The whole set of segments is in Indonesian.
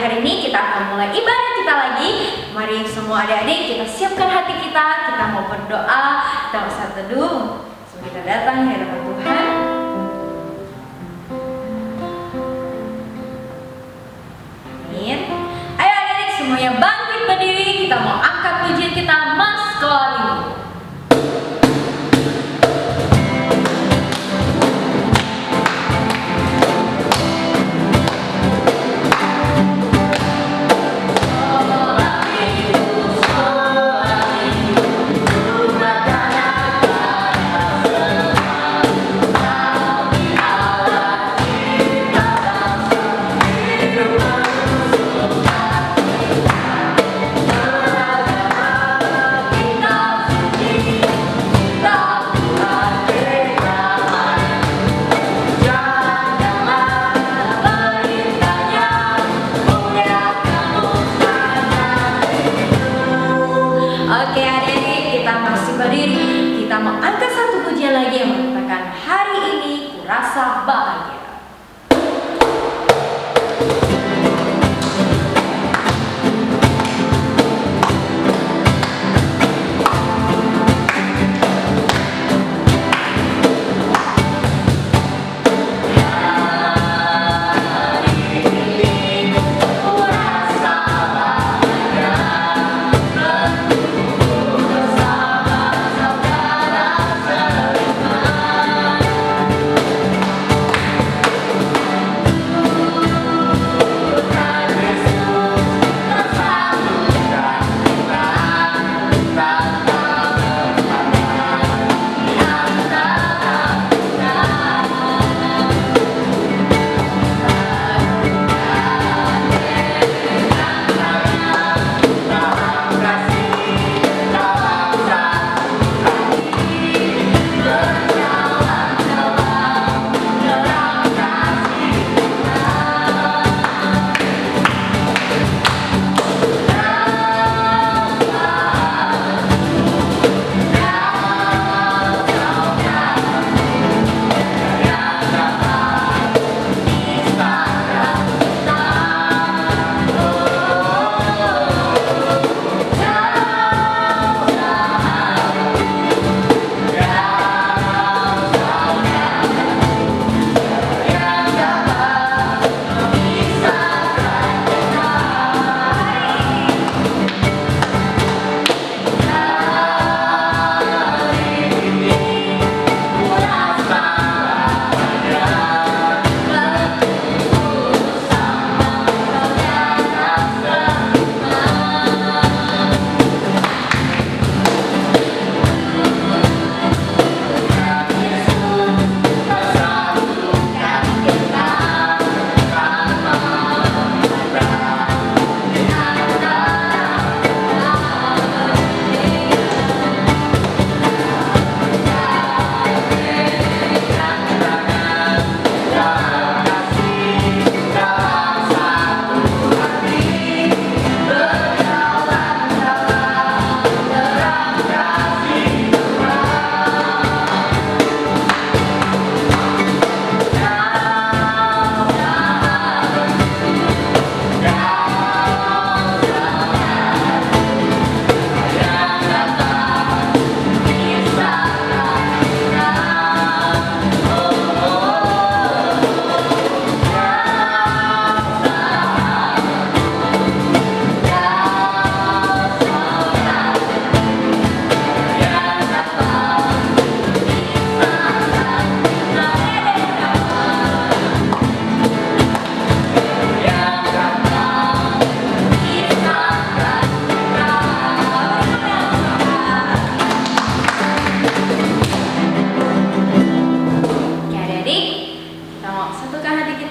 hari ini kita akan mulai ibadah kita lagi. Mari semua adik-adik kita siapkan hati kita mau berdoa, kita bersatu teduh sebelum kita datang di hadapan Tuhan. Amin. Ayo adik-adik semuanya bangkit berdiri, kita mau angkat pujian kita Maskawal Minggu. Oke adik-adik, kita masih berdiri. Kita mau angkat satu pujian lagi yang mengatakan hari ini kurasa bahagia.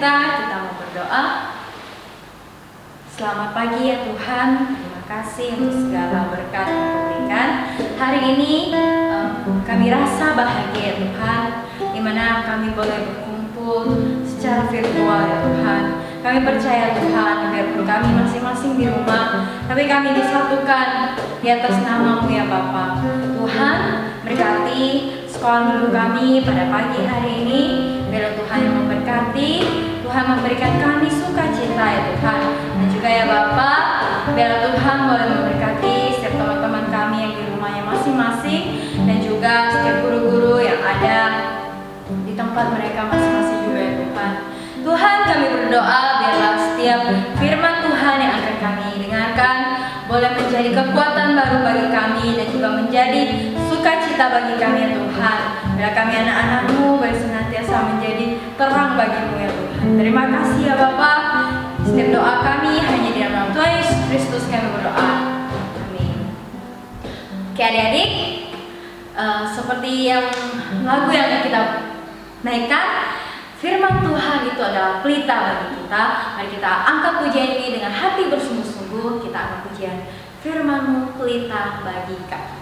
Kita mau berdoa. Selamat pagi ya Tuhan, terima kasih untuk segala berkat yang Kau berikan. Hari ini kami rasa bahagia ya Tuhan, dimana kami boleh berkumpul secara virtual ya Tuhan. Kami percaya Tuhan, biarpun kami masing-masing di rumah, tapi kami disatukan di atas nama-Mu ya Bapa. Tuhan, berkati sekolah minggu kami pada pagi hari ini. Biar Tuhan yang memberkati, Tuhan memberikan kami sukacita ya Tuhan, dan juga tempat mereka masing-masing juga ya Tuhan. Tuhan, kami berdoa biarlah setiap firman Tuhan yang akan kami dengarkan boleh menjadi kekuatan baru bagi kami dan juga menjadi sukacita bagi kami ya Tuhan. Biarlah kami anak-anak-Mu boleh senantiasa menjadi terang bagi-Mu ya Tuhan. Terima kasih ya Bapa. Setiap doa kami hanya di dalam nama Tuhan Yesus Kristus kami berdoa. Amin. Oke adik-adik, seperti yang lagu yang kita naikkan, firman Tuhan itu adalah pelita bagi kita. Mari kita angkat pujian ini dengan hati bersungguh-sungguh. Kita angkat pujian firman-Mu pelita bagi kami.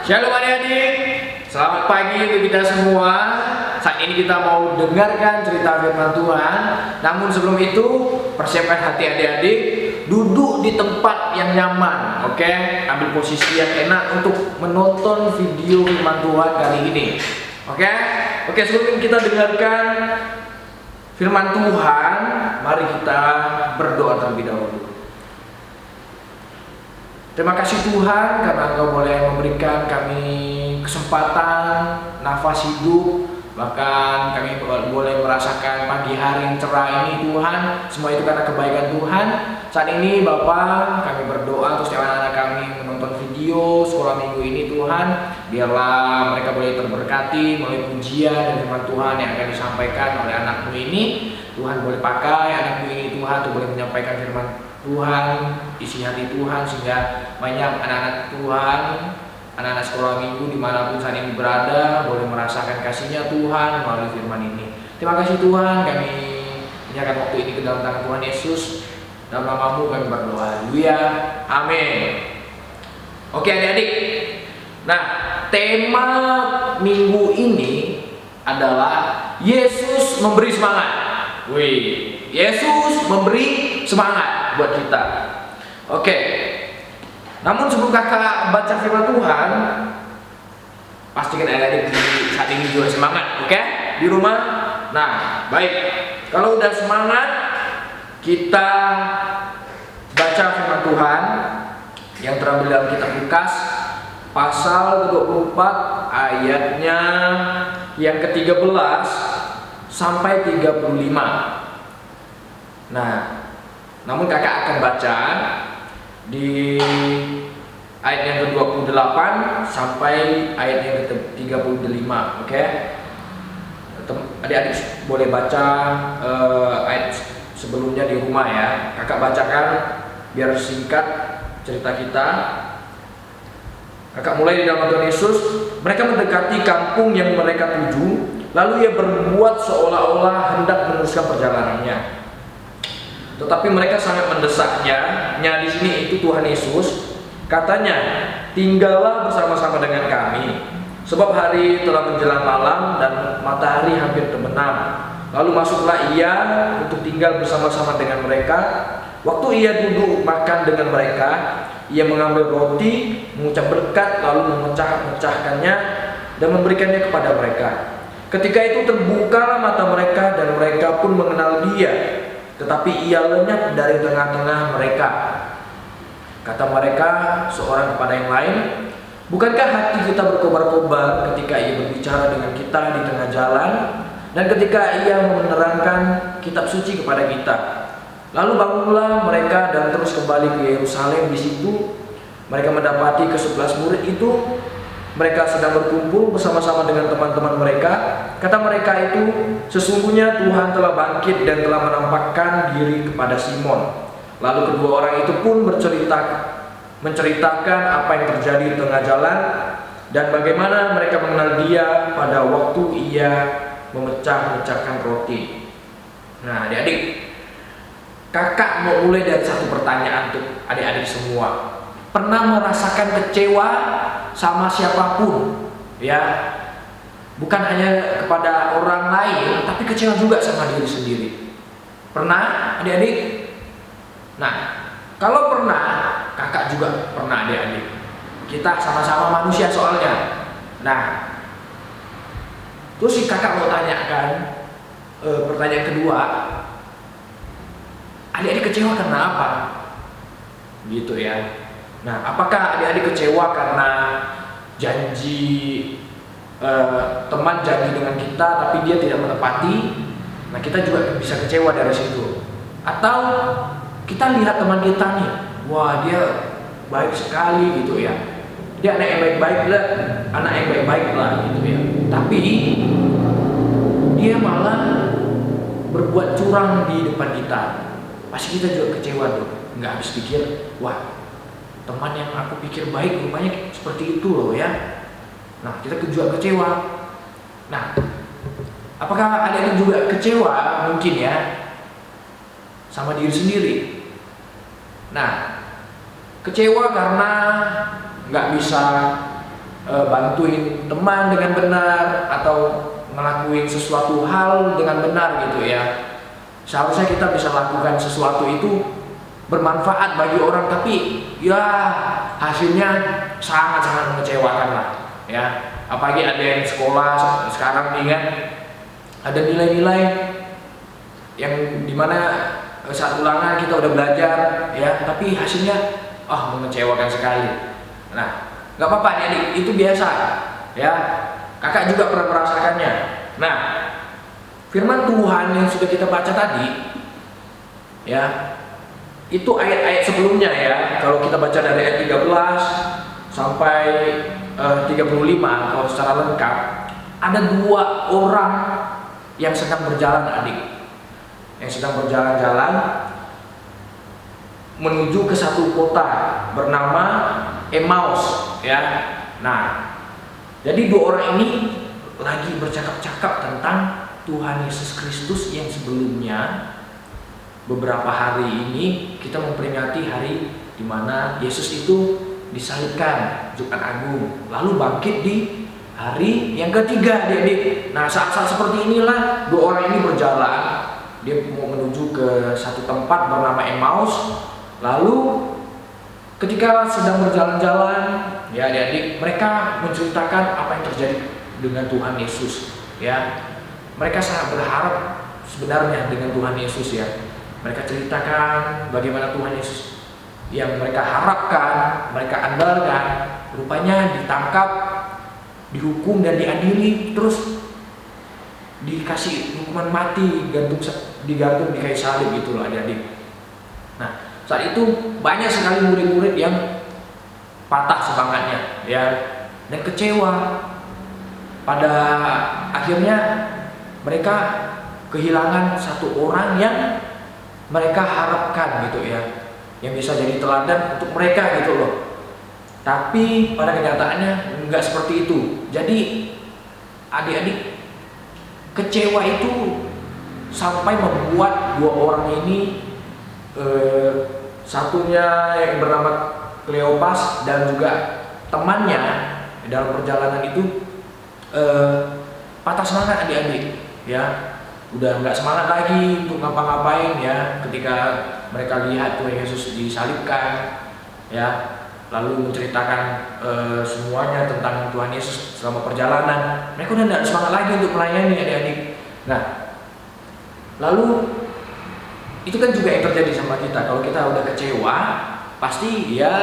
Shalom adik-adik, selamat pagi untuk kita semua. Saat ini kita mau dengarkan cerita firman Tuhan. Namun sebelum itu, persiapkan hati adik-adik, duduk di tempat yang nyaman. Oke, ambil posisi yang enak untuk menonton video firman Tuhan kali ini. Oke, sebelum kita dengarkan firman Tuhan, mari kita berdoa terlebih dahulu. Terima kasih Tuhan karena Engkau boleh memberikan kami kesempatan, nafas hidup, bahkan kami boleh merasakan pagi hari yang cerah ini Tuhan. Semua itu karena kebaikan Tuhan. Saat ini Bapa, kami berdoa untuk setiap anak-anak kami menonton video video sekolah minggu ini Tuhan, biarlah mereka boleh terberkati melalui pujian dan firman Tuhan yang akan disampaikan oleh anakmu ini. Tuhan boleh pakai anakmu ini Tuhan untuk boleh menyampaikan firman Tuhan, isi hati Tuhan, sehingga banyak anak-anak Tuhan, anak-anak sekolah minggu dimanapun saat ini berada boleh merasakan kasih-Nya Tuhan melalui firman ini. Terima kasih Tuhan, kami menyerahkan waktu ini ke dalam tangan Tuhan Yesus. Dalam nama-Mu kami berdoa. Haleluya. Amin. Oke adik-adik. Nah, tema minggu ini adalah Yesus memberi semangat. Wih, Yesus memberi semangat buat kita. Oke. Namun sebelum kakak baca firman Tuhan, pastikan adik-adik saat ini juga semangat, oke? Di rumah. Nah, baik. Kalau udah semangat, kita baca firman Tuhan yang terambil dalam kitab Lukas pasal 24 ayatnya yang ke-13 sampai 35. Nah, namun kakak akan baca di ayat yang ke-28 sampai ayat yang ke-35, oke? Adik-adik boleh baca ayat sebelumnya di rumah ya. Kakak bacakan biar singkat cerita kita. Kakak mulai di dalam Tuhan Yesus. Mereka mendekati kampung yang mereka tuju, lalu ia berbuat seolah-olah hendak meneruskan perjalanannya. Tetapi mereka sangat mendesaknya. Di sini itu Tuhan Yesus. Katanya, tinggallah bersama-sama dengan kami, sebab hari telah menjelang malam dan matahari hampir terbenam. Lalu masuklah ia untuk tinggal bersama-sama dengan mereka. Waktu ia duduk makan dengan mereka, ia mengambil roti, mengucap berkat, lalu memecah-mecahkannya dan memberikannya kepada mereka. Ketika itu terbukalah mata mereka dan mereka pun mengenal dia. Tetapi ia lenyap dari tengah-tengah mereka. Kata mereka seorang kepada yang lain, bukankah hati kita berkobar-kobar ketika ia berbicara dengan kita di tengah jalan, dan ketika ia menerangkan kitab suci kepada kita? Lalu bangunlah mereka dan terus kembali ke Yerusalem. Di situ mereka mendapati ke-11 murid itu. Mereka sedang berkumpul bersama-sama dengan teman-teman mereka. Kata mereka itu, sesungguhnya Tuhan telah bangkit dan telah menampakkan diri kepada Simon. Lalu kedua orang itu pun menceritakan apa yang terjadi di tengah jalan dan bagaimana mereka mengenal dia pada waktu ia memecah-mecahkan roti. Nah, adik-adik, kakak mau mulai dari satu pertanyaan untuk adik-adik semua. Pernah merasakan kecewa sama siapapun, ya? Bukan hanya kepada orang lain, tapi kecewa juga sama diri sendiri. Pernah, adik-adik? Nah, kalau pernah, kakak juga pernah, adik-adik. Kita sama-sama manusia soalnya. Nah, terus si kakak mau tanyakan pertanyaan kedua, adik-adik kecewa karena apa? Gitu ya. Nah, apakah adik-adik kecewa karena janji teman janji dengan kita tapi dia tidak menepati? Nah, kita juga bisa kecewa dari situ. Atau kita lihat teman kita nih, wah dia baik sekali gitu ya. Dia anak yang baik-baik lah, gitu ya. Tapi dia malah berbuat curang di depan kita. Pasti kita juga kecewa tuh. Nggak habis pikir, wah teman yang aku pikir baik rupanya seperti itu loh ya. Nah, kita juga kecewa. Nah, apakah adik-adik juga kecewa mungkin ya sama diri sendiri? Nah, kecewa karena nggak bisa bantuin teman dengan benar atau ngelakuin sesuatu hal dengan benar gitu ya. Seharusnya kita bisa lakukan sesuatu itu bermanfaat bagi orang, tapi ya hasilnya sangat-sangat mengecewakan lah ya. Apalagi ada yang sekolah sekarang nih kan, ada nilai-nilai yang dimana saat ulangan kita udah belajar ya, tapi hasilnya mengecewakan sekali. Nah, nggak apa-apa nih, itu biasa ya. Kakak juga pernah merasakannya. Nah, firman Tuhan yang sudah kita baca tadi ya, itu ayat-ayat sebelumnya ya. Kalau kita baca dari ayat 13 sampai 35 kalau secara lengkap, ada 2 orang yang sedang berjalan adik, yang sedang berjalan-jalan menuju ke satu kota bernama Emmaus ya. Nah, jadi 2 orang ini lagi bercakap-cakap tentang Tuhan Yesus Kristus yang sebelumnya beberapa hari ini kita memperingati hari di mana Yesus itu disalibkan Jumat Agung, lalu bangkit di hari yang ketiga, adik-adik. Nah, saat-saat seperti inilah 2 orang ini berjalan, dia mau menuju ke satu tempat bernama Emmaus. Lalu ketika sedang berjalan-jalan, ya adik-adik, mereka menceritakan apa yang terjadi dengan Tuhan Yesus ya. Mereka sangat berharap sebenarnya dengan Tuhan Yesus ya. Mereka ceritakan bagaimana Tuhan Yesus yang mereka harapkan, mereka andalkan, rupanya ditangkap, dihukum dan diadili, terus dikasih hukuman mati, digantung di kayu salib gitu loh adik-adik. Nah, saat itu banyak sekali murid-murid yang patah semangatnya ya, dan kecewa. Pada akhirnya mereka kehilangan satu orang yang mereka harapkan gitu ya, yang bisa jadi teladan untuk mereka gitu loh. Tapi pada kenyataannya nggak seperti itu. Jadi adik-adik, kecewa itu sampai membuat 2 orang ini, satunya yang bernama Kleopas dan juga temannya dalam perjalanan itu patah semangat adik-adik ya. Udah nggak semangat lagi untuk ngapa-ngapain ya ketika mereka lihat Tuhan Yesus disalibkan ya, lalu menceritakan semuanya tentang Tuhan Yesus selama perjalanan. Mereka udah nggak semangat lagi untuk melayani adik-adik. Nah, lalu itu kan juga yang terjadi sama kita. Kalau kita udah kecewa, pasti ya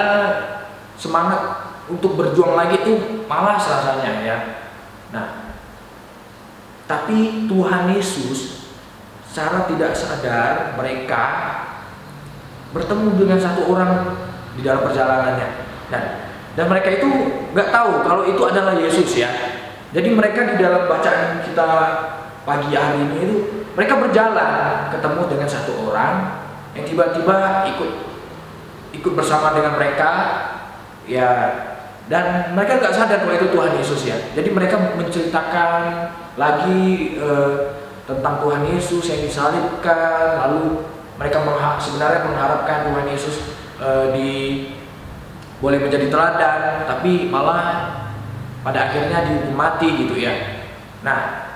semangat untuk berjuang lagi tuh malas rasanya ya. Nah, tapi Tuhan Yesus secara tidak sadar mereka bertemu dengan satu orang di dalam perjalanannya. Dan mereka itu nggak tahu kalau itu adalah Yesus ya. Jadi mereka di dalam bacaan kita pagi hari ini itu, mereka berjalan ketemu dengan satu orang yang tiba-tiba ikut bersama dengan mereka ya, dan mereka nggak sadar kalau itu Tuhan Yesus ya. Jadi mereka menceritakan lagi tentang Tuhan Yesus yang disalibkan, lalu mereka sebenarnya mengharapkan Tuhan Yesus boleh menjadi teladan, tapi malah pada akhirnya dihukum mati gitu ya. Nah,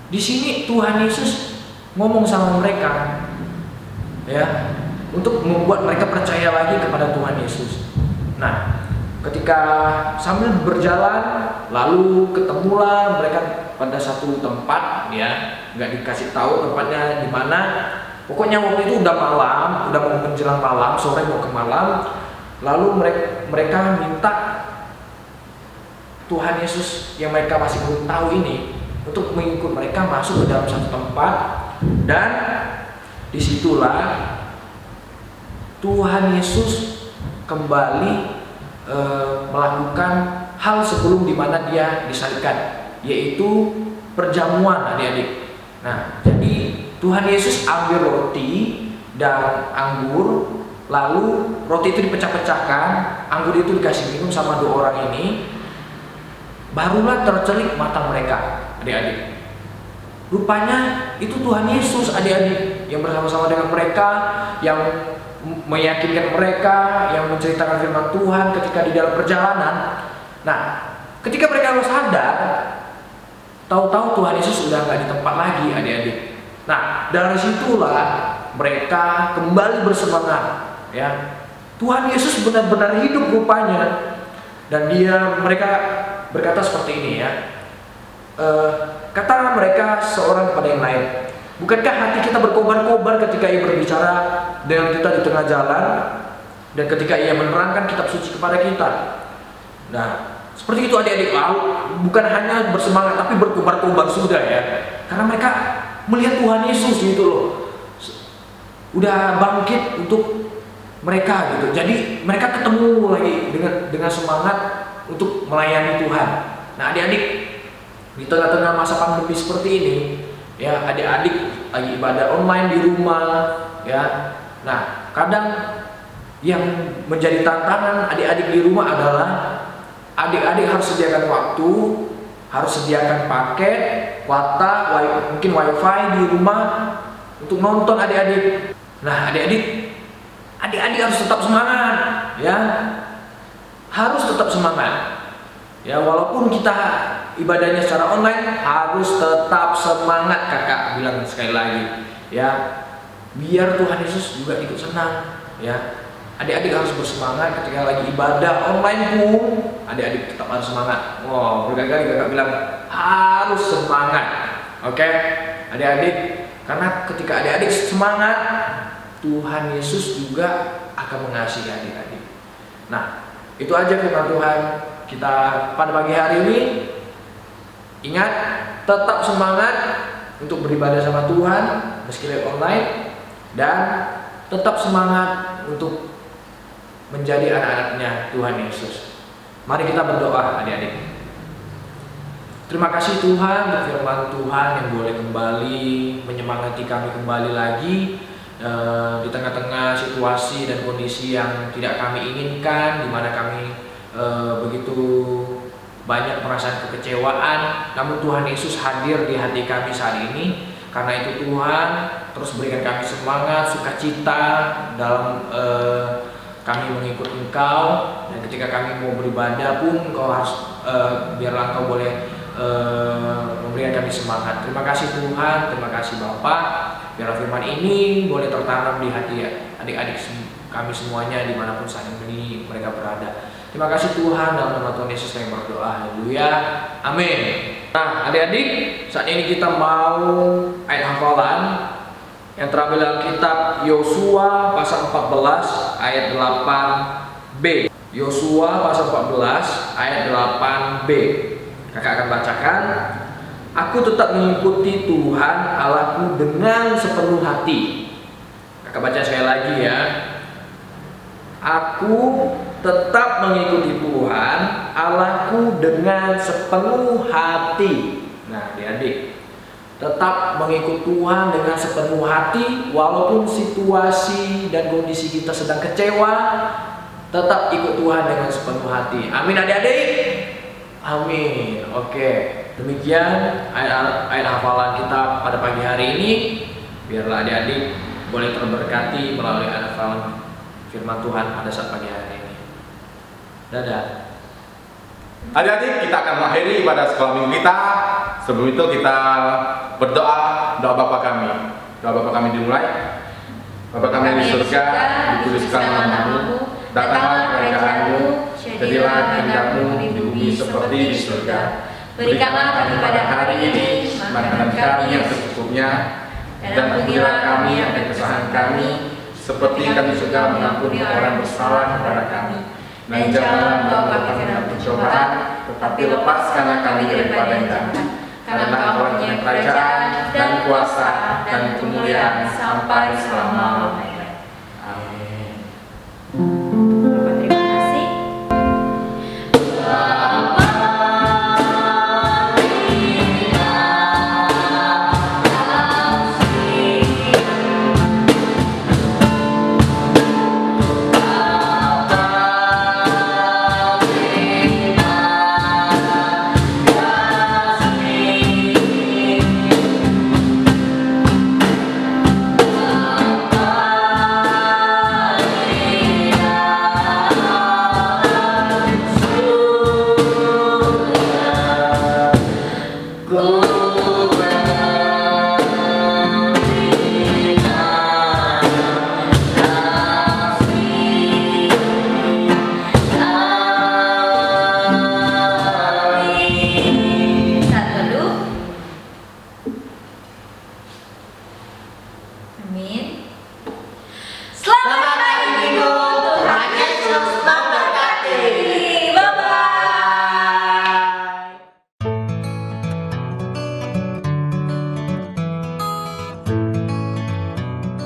di sini Tuhan Yesus ngomong sama mereka ya, untuk membuat mereka percaya lagi kepada Tuhan Yesus. Nah, ketika sambil berjalan, lalu ketemulah mereka pada satu tempat ya, nggak dikasih tahu tempatnya di mana. Pokoknya waktu itu udah malam, udah mau menjelang malam, sore mau ke malam. Lalu mereka minta Tuhan Yesus yang mereka masih belum tahu ini untuk mengikut mereka masuk ke dalam satu tempat, dan disitulah Tuhan Yesus kembali melakukan hal sebelum di mana dia disalibkan, yaitu perjamuan adik-adik. Nah, jadi Tuhan Yesus ambil roti dan anggur, lalu roti itu dipecah-pecahkan, anggur itu dikasih minum sama 2 orang ini. Barulah tercelik mata mereka, adik-adik. Rupanya itu Tuhan Yesus adik-adik yang bersama-sama dengan mereka, yang meyakinkan mereka, yang menceritakan firman Tuhan ketika di dalam perjalanan. Nah, ketika mereka sadar, tahu-tahu Tuhan Yesus sudah nggak di tempat lagi adik-adik. Nah, dari situlah mereka kembali bersemangat ya. Tuhan Yesus benar-benar hidup rupanya, dan mereka berkata seperti ini ya. Kata mereka seorang kepada yang lain, bukankah hati kita berkobar-kobar ketika ia berbicara dengan kita di tengah jalan, dan ketika ia menerangkan kitab suci kepada kita? Nah, seperti itu adik-adik. Bukan hanya bersemangat, tapi berkobar-kobar sudah ya, karena mereka melihat Tuhan Yesus gitu loh, udah bangkit untuk mereka gitu. Jadi mereka ketemu lagi dengan semangat untuk melayani Tuhan. Nah, adik-adik, di tengah-tengah masa pandemi seperti ini, ya adik-adik lagi ibadah online di rumah, ya. Nah, kadang yang menjadi tantangan adik-adik di rumah adalah adik-adik harus sediakan waktu, harus sediakan paket, kuota, mungkin wifi di rumah untuk nonton adik-adik. Nah, adik-adik harus tetap semangat, ya. Harus tetap semangat. Ya, walaupun kita ibadahnya secara online, harus tetap semangat, kakak bilang sekali lagi, ya. Biar Tuhan Yesus juga ikut senang, ya. Adik-adik harus bersemangat ketika lagi ibadah online pun, adik-adik tetap harus semangat. Wow, berkali-kali kakak bilang harus semangat. Oke, adik-adik, karena ketika adik-adik semangat, Tuhan Yesus juga akan mengasihi adik-adik. Nah, itu aja firman Tuhan kita pada pagi hari ini. Ingat, tetap semangat untuk beribadah sama Tuhan meski lewat online, dan tetap semangat untuk menjadi anak-anaknya Tuhan Yesus. Mari kita berdoa, adik-adik. Terima kasih Tuhan untuk firman Tuhan yang boleh kembali menyemangati kami kembali lagi di tengah-tengah situasi dan kondisi yang tidak kami inginkan, di mana kami begitu banyak perasaan kekecewaan. Namun Tuhan Yesus hadir di hati kami saat ini. Karena itu Tuhan terus berikan kami semangat, sukacita dalam kami mengikut Engkau, dan ketika kami mau beribadah pun Engkau harus biarlah Engkau boleh memberikan kami semangat. Terima kasih Tuhan, terima kasih Bapak. Biarlah firman ini boleh tertanam di hati adik-adik kami semuanya dimanapun saat ini mereka berada. Terima kasih Tuhan, dalam nama Tuhan Yesus kami berdoa. Haleluya, amin. Nah, adik-adik, saat ini kita mau ayat hafalan yang terambil dalam kitab Yosua pasal 14 ayat 8b. Yosua pasal 14 ayat 8b. Kakak akan bacakan. Aku tetap mengikuti Tuhan Allahku dengan sepenuh hati. Kakak baca sekali lagi ya. Aku tetap mengikuti Tuhan Allahku dengan sepenuh hati. Nah, adik-adik, tetap mengikut Tuhan dengan sepenuh hati, walaupun situasi dan kondisi kita sedang kecewa, tetap ikut Tuhan dengan sepenuh hati. Amin, adik-adik. Amin. Oke, demikian ayat hafalan kita pada pagi hari ini. Biarlah adik-adik boleh terberkati melalui ayat hafalan firman Tuhan pada saat pagi hari ini. Dadah. Adik-adik, kita akan mengakhiri ibadah sekolah minggu kita. Sebelum itu kita berdoa, doa Bapa kami. Doa Bapa kami dimulai. Bapa kami di surga, dikuduskan namamu, datanglah kerajaan-Mu, jadilah kehendak-Mu di bumi seperti di surga. Berikanlah kami pada hari ini makanan kami yang secukupnya, dan ampunilah kami akan kesalahan kami, seperti kami juga mengampuni orang bersalah kepada kami. Dan janganlah membawa kami ke dalam pencobaan, tetapi lepaskanlah kami daripada yang jahat. Karena Engkau mempunyai kerajaan dan kuasa dan kemuliaan sampai selama-lamanya. Amin. Bapak, terima kasih. Amin.